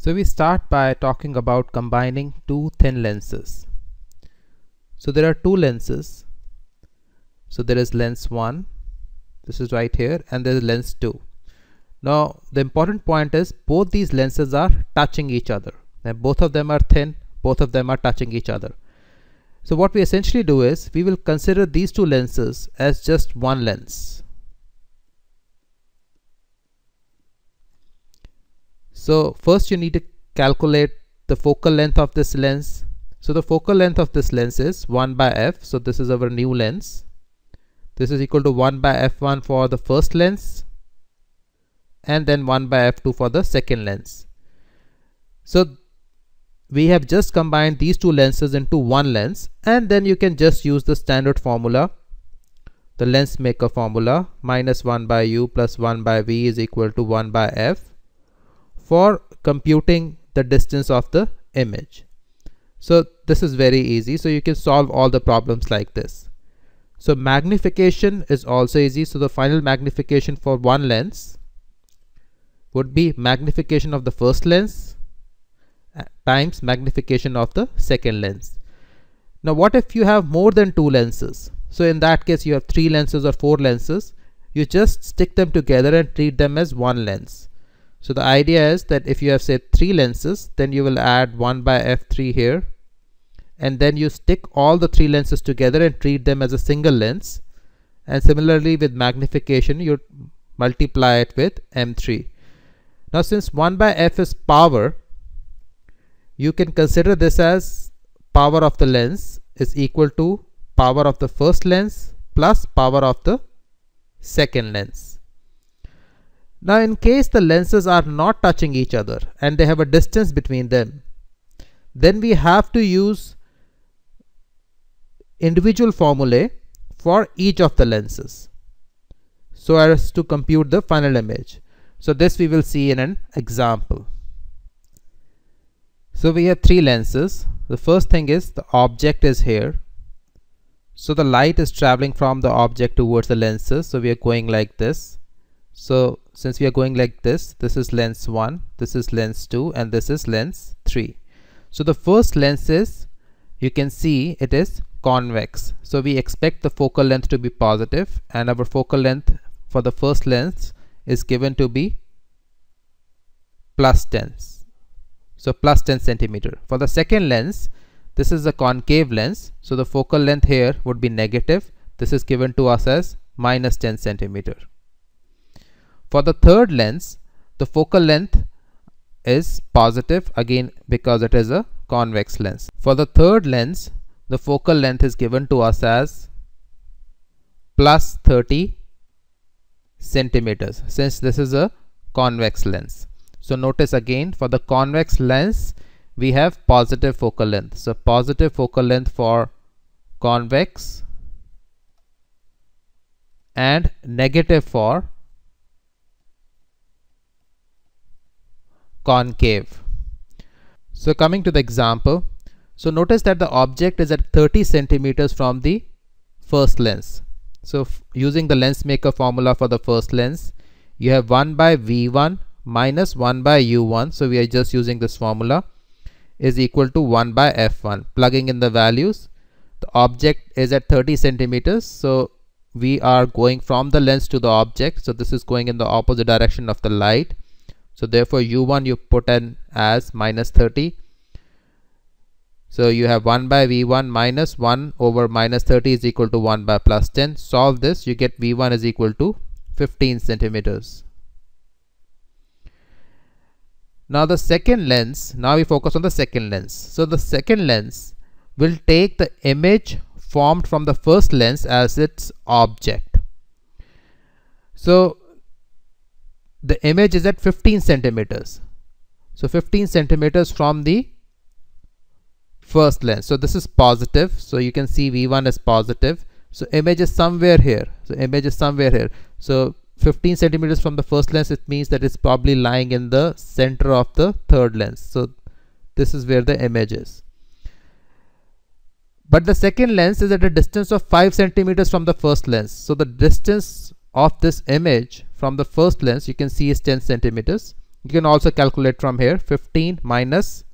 So we start by talking about combining two thin lenses. So there are two lenses. So there is lens 1, this is right here, and there is lens 2. Now the important point is both these lenses are touching each other. And both of them are thin, both of them are touching each other. So what we essentially do is we will consider these two lenses as just one lens. So first you need to calculate the focal length of this lens. So the focal length of this lens is 1 by f. So this is our new lens. This is equal to 1 by f1 for the first lens and then 1 by f2 for the second lens. So we have just combined these two lenses into one lens, and then you can just use the standard formula, the lens maker formula, minus 1 by u plus 1 by v is equal to 1 by f for computing the distance of the image. So this is very easy. So you can solve all the problems like this. So magnification is also easy. So the final magnification for one lens would be magnification of the first lens times magnification of the second lens. Now what if you have more than two lenses? So in that case you have 3 lenses or 4 lenses. You just stick them together and treat them as one lens. So the idea is that if you have say 3 lenses, then you will add 1 by f3 here, and then you stick all the 3 lenses together and treat them as a single lens. And similarly with magnification, you multiply it with m3. Now since 1 by f is power, you can consider this as power of the lens is equal to power of the first lens plus power of the second lens. Now in case the lenses are not touching each other and they have a distance between them, then we have to use individual formulae for each of the lenses so as to compute the final image. So this we will see in an example. So we have 3 lenses. The first thing is the object is here. So the light is traveling from the object towards the lenses. So we are going like this. So since we are going like this is lens 1, this is lens 2, and this is lens 3. So the first lens is, you can see it is convex. So we expect the focal length to be positive, and our focal length for the first lens is given to be plus 10. So plus 10 centimeter. For the second lens, this is a concave lens. So the focal length here would be negative. This is given to us as minus 10 centimeter. For the third lens, the focal length is positive, again because it is a convex lens. For the third lens, the focal length is given to us as plus 30 centimeters since this is a convex lens. So notice again, for the convex lens we have positive focal length. So positive focal length for convex and negative for concave. So coming to the example, so notice that the object is at 30 centimeters from the first lens. So using the lens maker formula for the first lens, you have 1 by v1 minus 1 by u1. So we are just using this formula, is equal to 1 by f1. Plugging in the values, the object is at 30 centimeters. So we are going from the lens to the object. So this is going in the opposite direction of the light. So therefore u1 you put in as minus 30. So you have 1 by v1 minus 1 over minus 30 is equal to 1 by plus 10. Solve this, you get v1 is equal to 15 centimeters. Now the second lens, now we focus on the second lens. So the second lens will take the image formed from the first lens as its object. So the image is at 15 centimeters. So 15 centimeters from the first lens. So this is positive. So you can see v1 is positive. So image is somewhere here. So image is somewhere here. So 15 centimeters from the first lens, it means that it's probably lying in the center of the third lens. So this is where the image is. But the second lens is at a distance of 5 centimeters from the first lens. So the distance of this image from the first lens, you can see, is 10 centimeters. You can also calculate from here 15 minus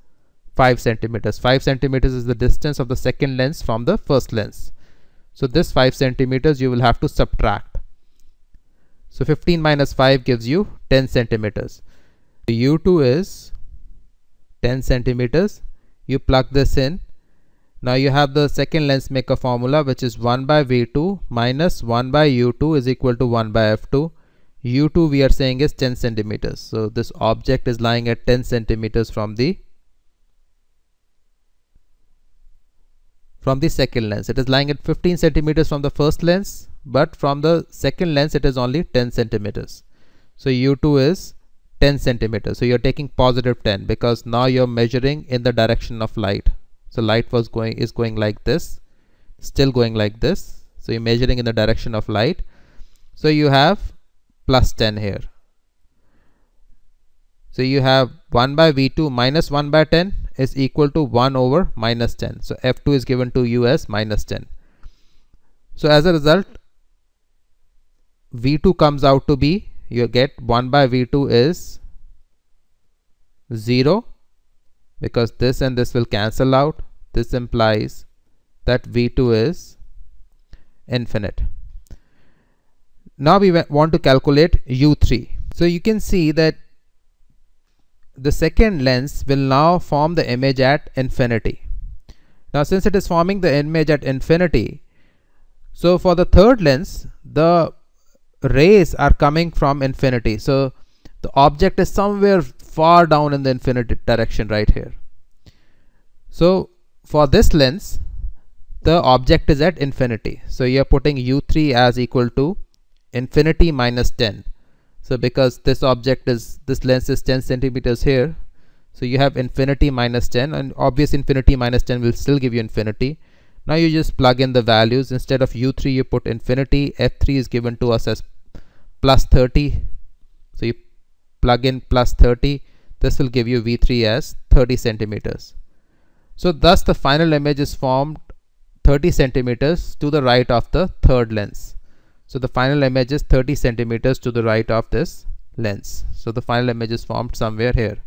5 centimeters. 5 centimeters is the distance of the second lens from the first lens. So this 5 centimeters you will have to subtract. So 15 minus 5 gives you 10 centimeters. U2 is 10 centimeters. You plug this in. Now you have the second lens maker formula, which is 1 by V2 minus 1 by U2 is equal to 1 by F2. U2 we are saying is 10 centimeters. So this object is lying at 10 centimeters from the second lens. It is lying at 15 centimeters from the first lens, but from the second lens it is only 10 centimeters. So U2 is 10 centimeters. So you're taking positive 10 because now you're measuring in the direction of light. So light is going like this, still going like this. So you're measuring in the direction of light. So you have plus 10 here. So you have 1 by V2 minus 1 by 10 is equal to 1 over minus 10. So F2 is given to you as minus 10. So as a result, V2 comes out to be, you get 1 by V2 is 0, because this and this will cancel out. This implies that V2 is infinite. Now we want to calculate U3. So you can see that the second lens will now form the image at infinity. Now since it is forming the image at infinity, so for the third lens the rays are coming from infinity. So the object is somewhere far down in the infinity direction right here. So for this lens the object is at infinity. So you are putting U3 as equal to infinity minus 10. So because this lens is 10 centimeters here, so you have infinity minus 10, and obvious infinity minus 10 will still give you infinity. Now you just plug in the values. Instead of U3 you put infinity. F3 is given to us as plus 30. So you plug in plus 30. This will give you V3 as 30 centimeters. So thus the final image is formed 30 centimeters to the right of the third lens. So the final image is 30 centimeters to the right of this lens. So the final image is formed somewhere here.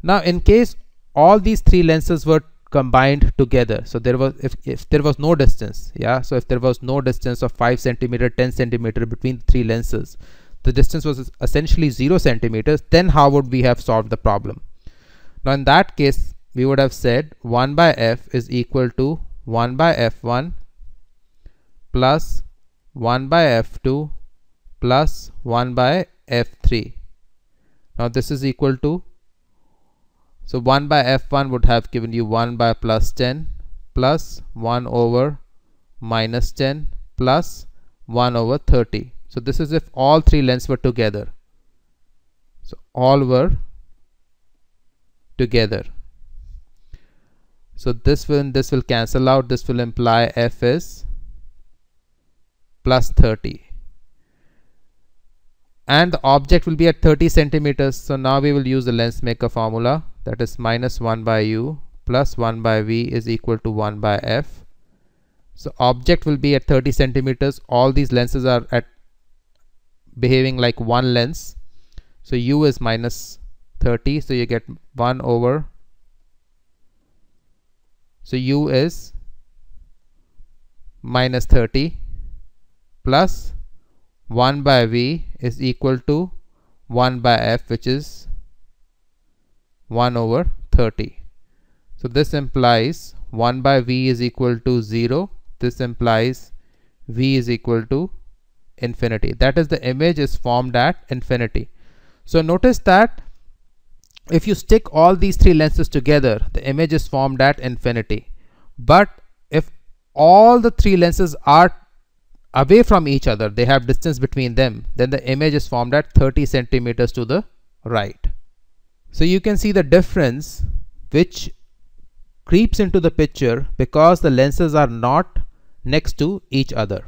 Now in case all these three lenses were combined together, so there was, if there was no distance, so if there was no distance of 5 centimeter, 10 centimeter between the three lenses, the distance was essentially 0 centimeters, then how would we have solved the problem? Now in that case we would have said 1 by f is equal to 1 by f1 plus 1 by f2 plus 1 by f3. Now this is equal to, so 1 by f1 would have given you 1 by plus 10 plus 1 over minus 10 plus 1 over 30. So this is if all three lenses were together. So all were together. So this will cancel out. This will imply f is plus 30. And the object will be at 30 centimeters. So now we will use the lens maker formula, that is minus 1 by u plus 1 by v is equal to 1 by f. So object will be at 30 centimeters. All these lenses are at behaving like one lens. So u is minus 30. So you get 1 over. So u is minus 30 plus 1 by v is equal to 1 by f, which is 1 over 30. So this implies 1 by v is equal to 0. This implies v is equal to infinity. That is, the image is formed at infinity. So notice that if you stick all these three lenses together, the image is formed at infinity. But if all the three lenses are away from each other, they have distance between them, then the image is formed at 30 centimeters to the right. So you can see the difference which creeps into the picture because the lenses are not next to each other.